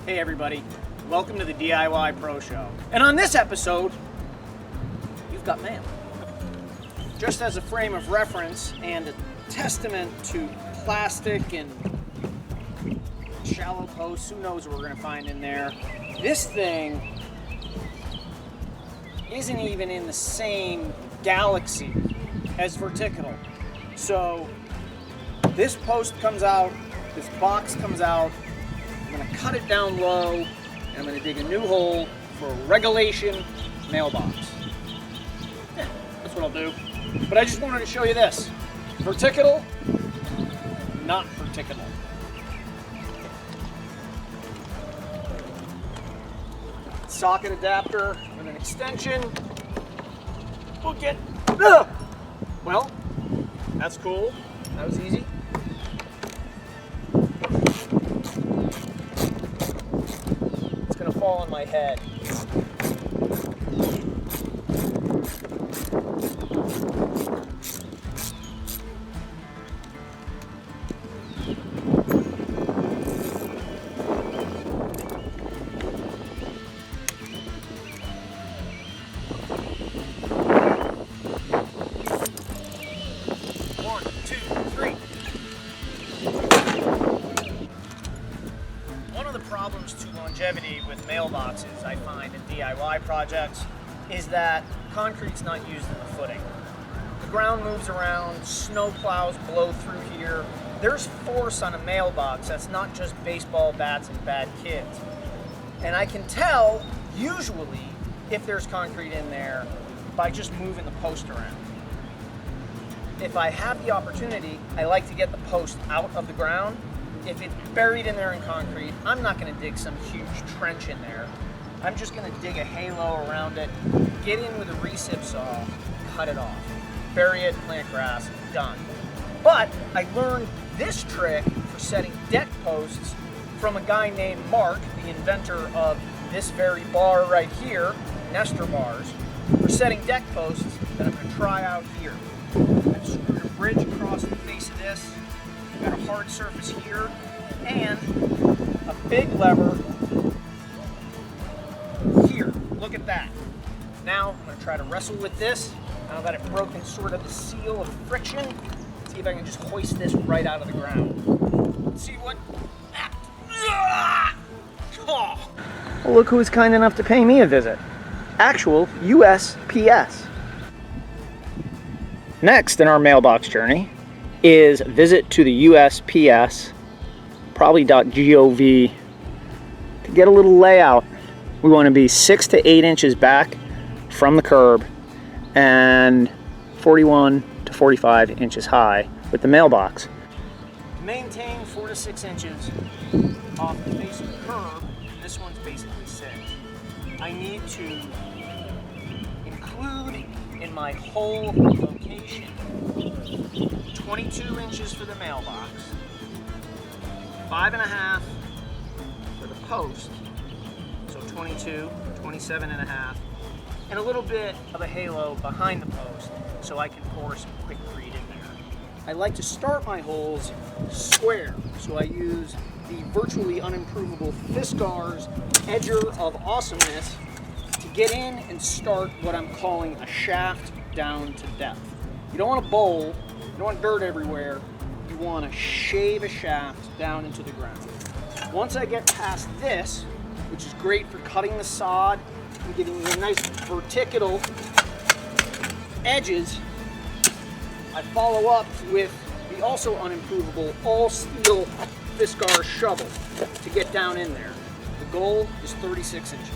Hey everybody, welcome to the DIY Pro Show. And on this episode, you've got mail. Just as a frame of reference and a testament to plastic and shallow posts, who knows what we're gonna find in there. This thing isn't even in the same galaxy as vertical. So this post comes out, this box comes out, I'm gonna cut it down low, and I'm gonna dig a new hole for a regulation mailbox. Yeah, that's what I'll do. But I just wanted to show you this. Vertical, not vertical. Socket adapter with an extension. We'll get, well, that's cool. That was easy. It's gonna fall on my head. Problems to longevity with mailboxes I find in DIY projects is that concrete's not used in the footing. The ground moves around, snow plows blow through here. There's force on a mailbox that's not just baseball bats and bad kids. And I can tell, usually, if there's concrete in there by just moving the post around. If I have the opportunity, I like to get the post out of the ground. If it's buried in there in concrete, I'm not going to dig some huge trench in there. I'm just going to dig a halo around it, get in with a recip saw, cut it off, bury it, plant grass, done. But I learned this trick for setting deck posts from a guy named Mark, the inventor of this very bar right here, Nestor bars, for setting deck posts that I'm going to try out here. I've screwed a bridge across the face of this. Got a hard surface here and a big lever here. Look at that. Now I'm going to try to wrestle with this. Now that I've broken sort of the seal of friction, see if I can just hoist this right out of the ground. Let's see what. Oh. Well, look who was kind enough to pay me a visit. Actual USPS. Next in our mailbox journey is visit to the USPS, probably .gov, to get a little layout. We want to be 6 to 8 inches back from the curb and 41 to 45 inches high with the mailbox. Maintain 4 to 6 inches off the face of the curb. This one's basically 6. I need to include in my whole location 22 inches for the mailbox, 5.5 for the post, so 22, 27.5, and a little bit of a halo behind the post so I can pour some quickcrete in there. I like to start my holes square, so I use the virtually unimprovable Fiskars Edger of Awesomeness to get in and start what I'm calling a shaft down to depth. You don't want a bowl. You don't want dirt everywhere. You want to shave a shaft down into the ground. Once I get past this, which is great for cutting the sod and giving me a nice vertical edges, I follow up with the also unimprovable all-steel Fiskars shovel to get down in there. The goal is 36 inches.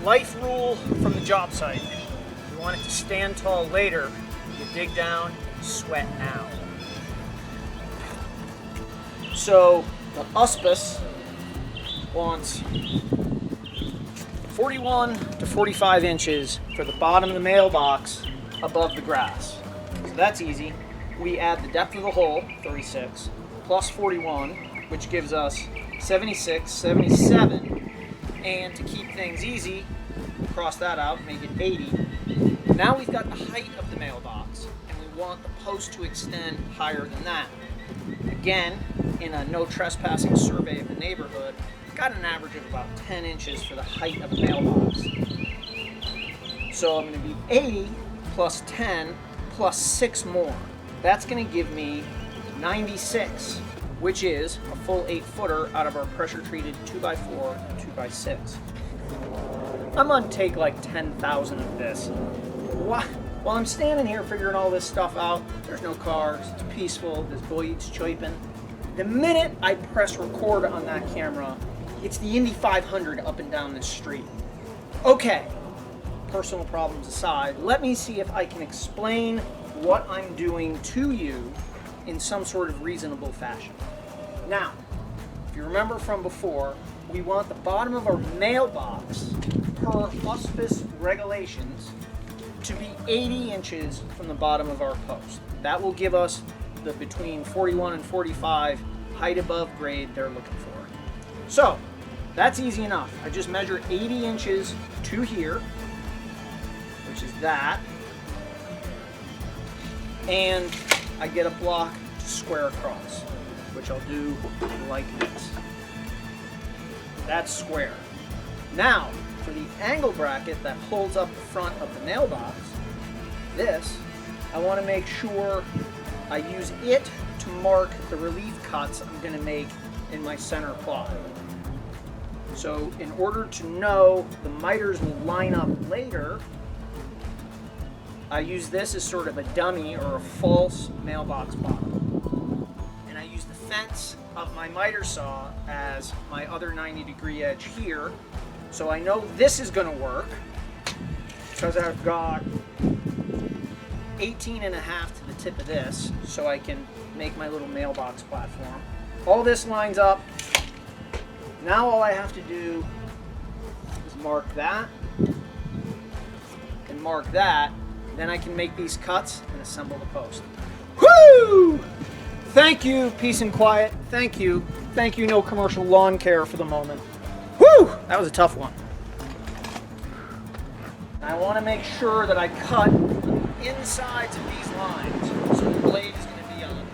Life rule from the job site. You want it to stand tall later, you dig down, sweat now. So the USPS wants 41 to 45 inches for the bottom of the mailbox above the grass. So that's easy. We add the depth of the hole, 36, plus 41, which gives us 76, 77. And to keep things easy, cross that out, make it 80. Now we've got the height of the mailbox, and we want the post to extend higher than that. again, in a no trespassing survey of the neighborhood, got an average of about 10 inches for the height of a mailbox. So I'm going to be 80 plus 10 plus 6 more. That's going to give me 96, which is a full 8-footer out of our pressure-treated 2x4 and 2x6. I'm going to take like 10,000 of this. While I'm standing here figuring all this stuff out, there's no cars, it's peaceful, there's birds chirping. The minute I press record on that camera, it's the Indy 500 up and down this street. Okay, personal problems aside, let me see if I can explain what I'm doing to you in some sort of reasonable fashion. Now, if you remember from before, we want the bottom of our mailbox, per hospice regulations, to be 80 inches from the bottom of our post. That will give us the between 41 and 45 height above grade they're looking for. So, that's easy enough. I just measure 80 inches to here, which is that, and I get a block to square across, which I'll do like this. That's square. Now, for the angle bracket that holds up the front of the mailbox, this, I want to make sure I use it to mark the relief cuts I'm going to make in my center plot. So in order to know the miters will line up later, I use this as sort of a dummy or a false mailbox bottom. And I use the fence of my miter saw as my other 90-degree edge here. So I know this is going to work because I've got 18 and a half to the tip of this, so I can make my little mailbox platform. All this lines up. Now all I have to do is mark that and mark that. Then I can make these cuts and assemble the post. Woo! Thank you, peace and quiet. Thank you. Thank you, no commercial lawn care for the moment. Woo! That was a tough one. I want to make sure that I cut the insides of these lines. So the blade is going to be on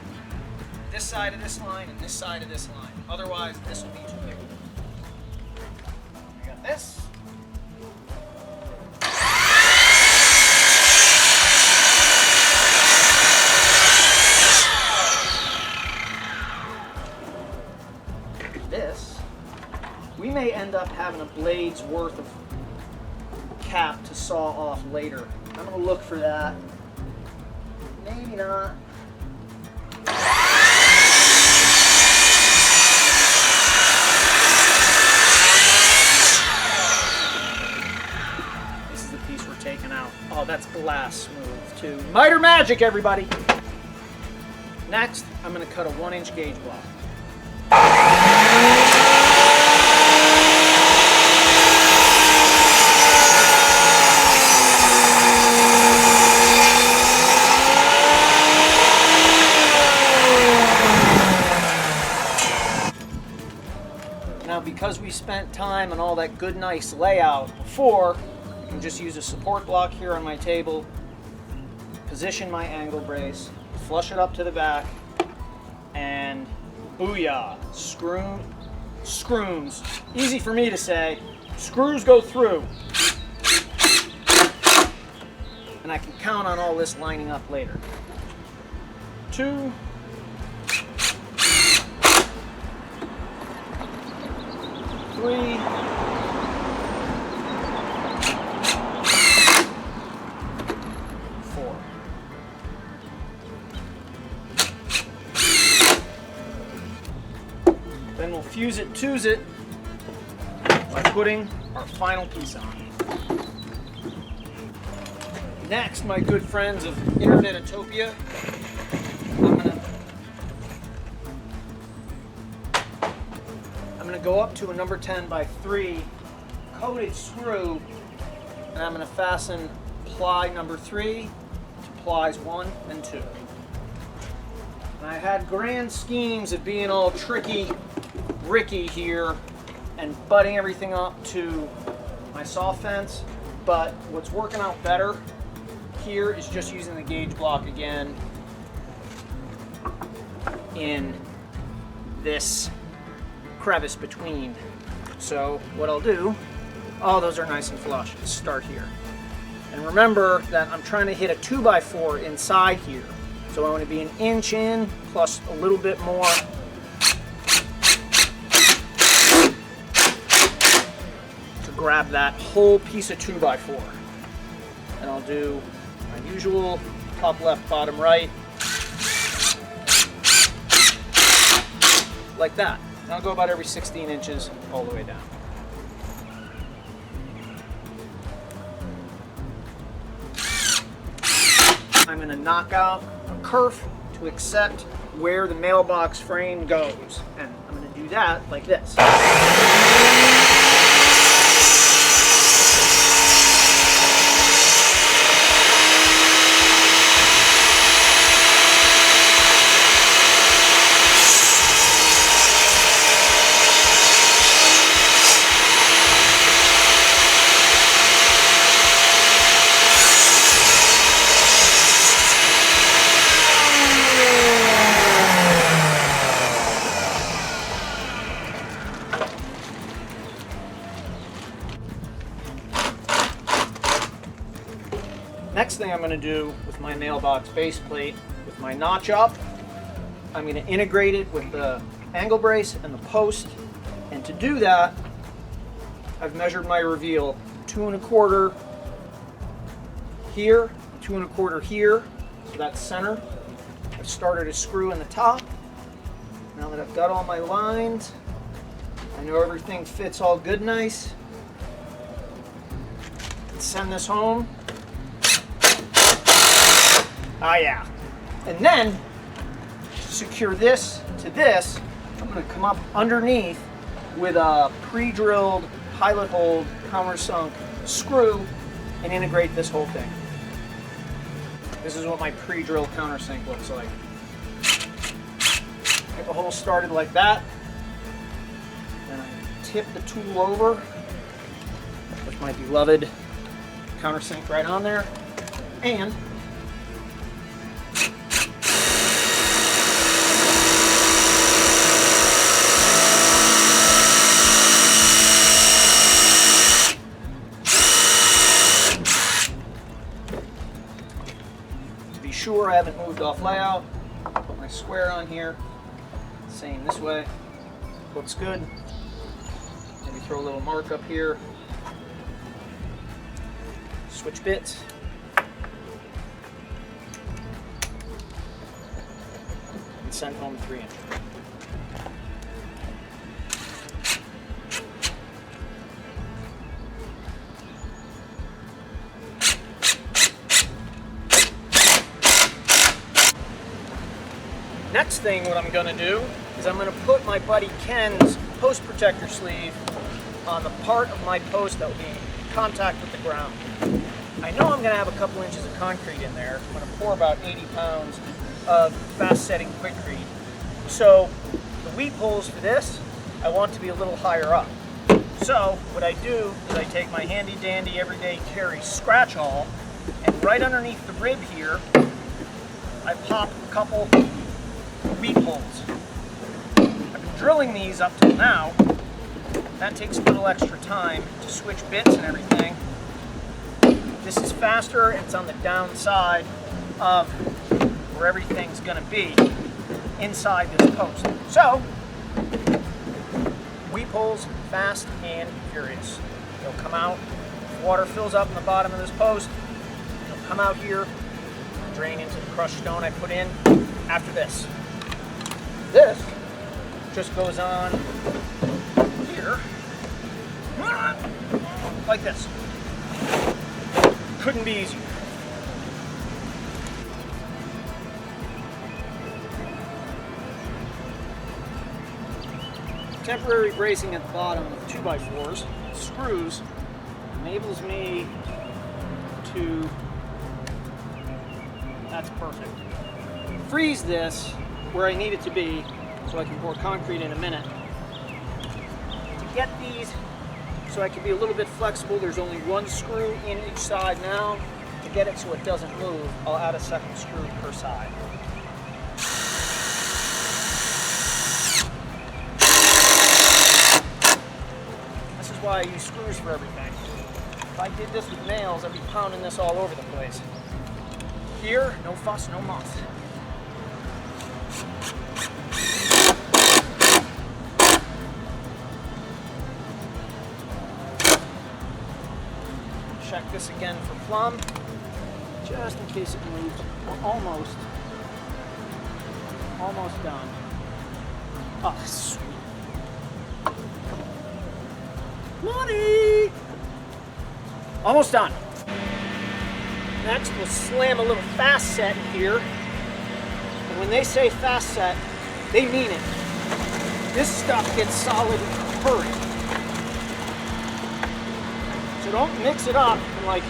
this side of this line and this side of this line. Otherwise, this will be too big. I got this. This. We may end up having a blade's worth of cap to saw off later. I'm going to look for that. Maybe not. This is the piece we're taking out. Oh, that's glass smooth too. Miter magic, everybody! Next, I'm going to cut a 1-inch gauge block. Now, because we spent time on all that good, nice layout before, I can just use a support block here on my table, position my angle brace, flush it up to the back, and booyah, screws. Easy for me to say. Screws go through. And I can count on all this lining up later. 2, 3, 4. Then we'll fuse it, twos it by putting our final piece on. Next, my good friends of Internetopia, I'm gonna go up to a number 10 by 3 coated screw, and I'm gonna fasten ply number 3 to plies 1 and 2. And I had grand schemes of being all tricky Ricky here and butting everything up to my saw fence, but what's working out better here is just using the gauge block again in this crevice between. So what I'll do, oh, those are nice and flush. Just start here. And remember that I'm trying to hit a 2x4 inside here. So I want to be an inch in plus a little bit more. To grab that whole piece of 2x4. And I'll do my usual top left, bottom right. Like that. And I'll go about every 16 inches all the way down. I'm going to knock out a kerf to accept where the mailbox frame goes. And I'm going to do that like this. Next thing I'm going to do with my mailbox base plate, with my notch up, I'm going to integrate it with the angle brace and the post. And to do that, I've measured my reveal 2 1/4 here, 2 1/4 here, so that's center. I've started a screw in the top. Now that I've got all my lines, I know everything fits all good nice. Send this home. Ah, yeah. And then, to secure this to this, I'm going to come up underneath with a pre-drilled pilot hold countersunk screw and integrate this whole thing. This is what my pre-drilled countersink looks like. Get the hole started like that. Then I tip the tool over with my beloved countersink right on there. And sure I haven't moved off layout, put my square on here, same this way, looks good. Maybe throw a little mark up here, switch bits, and send home 3 inch. Next thing, what I'm going to do is I'm going to put my buddy Ken's post protector sleeve on the part of my post that will be in contact with the ground. I know I'm going to have a couple inches of concrete in there. I'm going to pour about 80 pounds of fast setting quickcrete. So the weep holes for this, I want to be a little higher up. So what I do is I take my handy dandy everyday carry scratch awl, and right underneath the rib here, I pop a couple weep holes. I've been drilling these up till now. That takes a little extra time to switch bits and everything. This is faster, and it's on the downside of where everything's going to be inside this post. So, weep holes, fast and furious. They'll come out, water fills up in the bottom of this post, they'll come out here, drain into the crushed stone I put in after this. This just goes on here, like this. Couldn't be easier. Temporary bracing at the bottom with 2x4s, screws, enables me to, that's perfect, freeze this where I need it to be so I can pour concrete in a minute. To get these so I can be a little bit flexible, there's only one screw in each side now. To get it so it doesn't move, I'll add a second screw per side. why I use screws for everything. If I did this with nails, I'd be pounding this all over the place. Here, no fuss, no muss. Check this again for plumb, just in case it moves. We're almost done. Oh, sweet. Money! Almost done. Next, we'll slam a little fast set in here. And when they say fast set, they mean it. This stuff gets solid in a hurry. So don't mix it up and like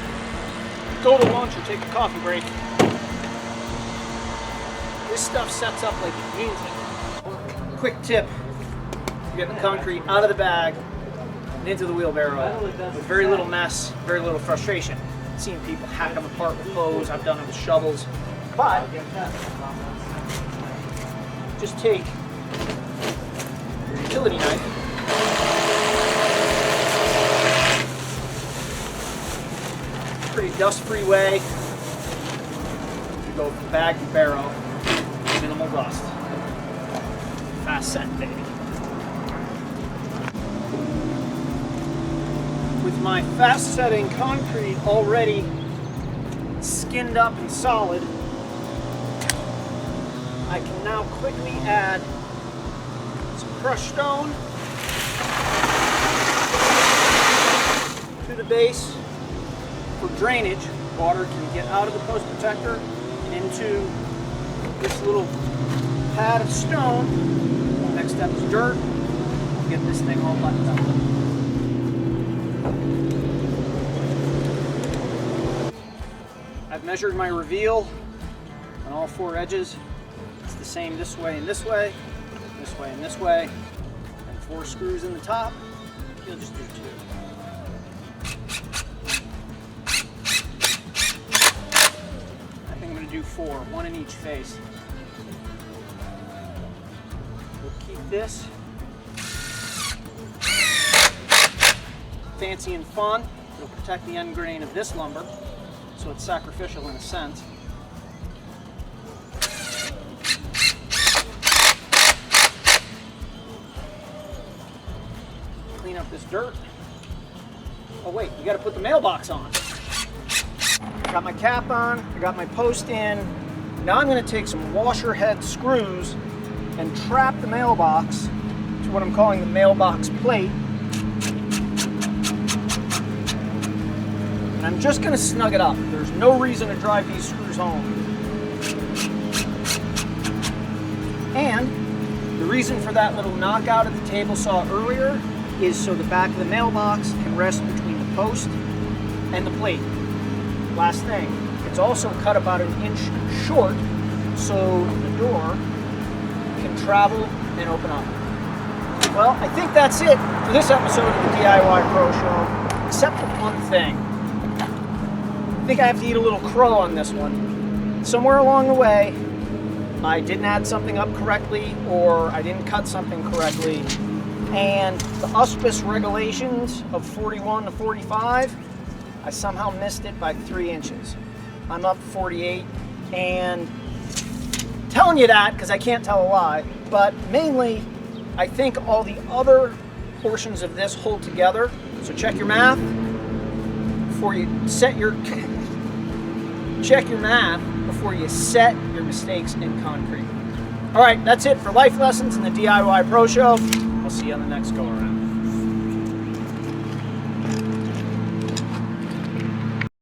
go to lunch or take a coffee break. This stuff sets up like it means it. Quick tip, you get the concrete out of the bag and into the wheelbarrow with very little mess, very little frustration. I've seen people hack them apart with hoes, I've done it with shovels, but just take your utility knife, pretty dust-free way to go from bag to barrel, minimal rust. Fast set, baby. With my fast setting concrete already skinned up and solid, I can now quickly add some crushed stone to the base for drainage. Water can get out of the post protector and into this little pad of stone. Next step is dirt. We'll get this thing all buttoned up. I've measured my reveal on all four edges. It's the same this way and this way, this way and this way, and 4 screws in the top. You'll just do 2. I think I'm going to do 4, 1 in each face. We'll keep this fancy and fun. It'll protect the end grain of this lumber, so it's sacrificial in a sense. Clean up this dirt. Oh wait, you gotta put the mailbox on. Got my cap on, I got my post in. Now I'm gonna take some washer head screws and trap the mailbox to what I'm calling the mailbox plate. And I'm just gonna snug it up. There's no reason to drive these screws home. And the reason for that little knockout at the table saw earlier is so the back of the mailbox can rest between the post and the plate. Last thing, it's also cut about 1 inch short so the door can travel and open up. Well, I think that's it for this episode of the DIY Pro Show, except for one thing. I think I have to eat a little crow on this one. Somewhere along the way, I didn't add something up correctly or I didn't cut something correctly, and the auspice regulations of 41 to 45, I somehow missed it by 3 inches. I'm up 48, and telling you that because I can't tell a lie, but mainly I think all the other portions of this hold together. So check your math before you set your check your math before you set your mistakes in concrete. All right, that's it for life lessons in the DIY Pro Show. I'll see you on the next go around.